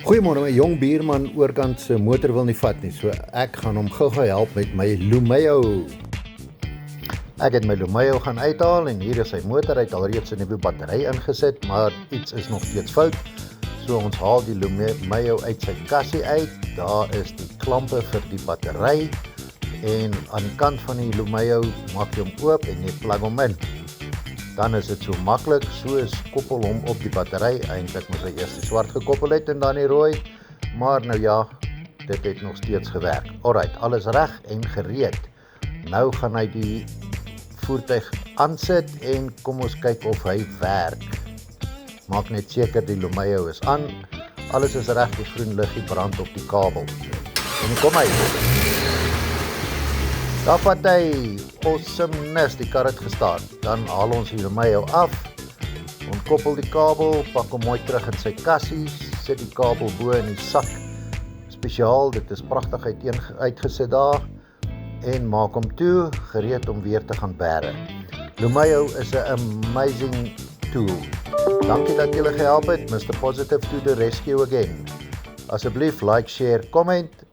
Goeiemôre, my jong buurman oorkant se motor wil nie vat nie, so ek gaan hom gou-gou help met my Lumeo. Ek het my Lumeo gaan uithaal en hier is sy motor. Hy het alreeds 'n nuwe battery ingesit, maar iets is nog steeds fout. So ons haal die Lumeo uit sy kassie uit. Daar is die klampe vir die battery en aan die kant van die Lumeo maak jy hom oop en jy plug hom in. Dan is dit so maklik, soos koppel hom op die battery. Eintlik moes hy eers die swart gekoppel het en dan die rooi, maar nou ja, dit het nog steeds gewerk. Alright, alles reg en gereed. Nou gaan hy die voertuig aansit en kom ons kyk of hy werk. Maak net seker die Lumeo is aan. Alles is reg, die groen liggie brand op die kabel. En kom hy. Daar vat hy, awesomeness, die kar het gestart. Dan haal ons die Lumeo af, ontkoppel die kabel, pak hom mooi terug in sy kassie, sit die kabel bo in die sak. Spesiaal, dit is pragtig uitgesit daar, en maak hom toe, gereed om weer te gaan bære. Lumeo is 'n amazing tool. Dankie dat julle gehelp het, Mr. Positive to the rescue again. Asseblief like, share, comment,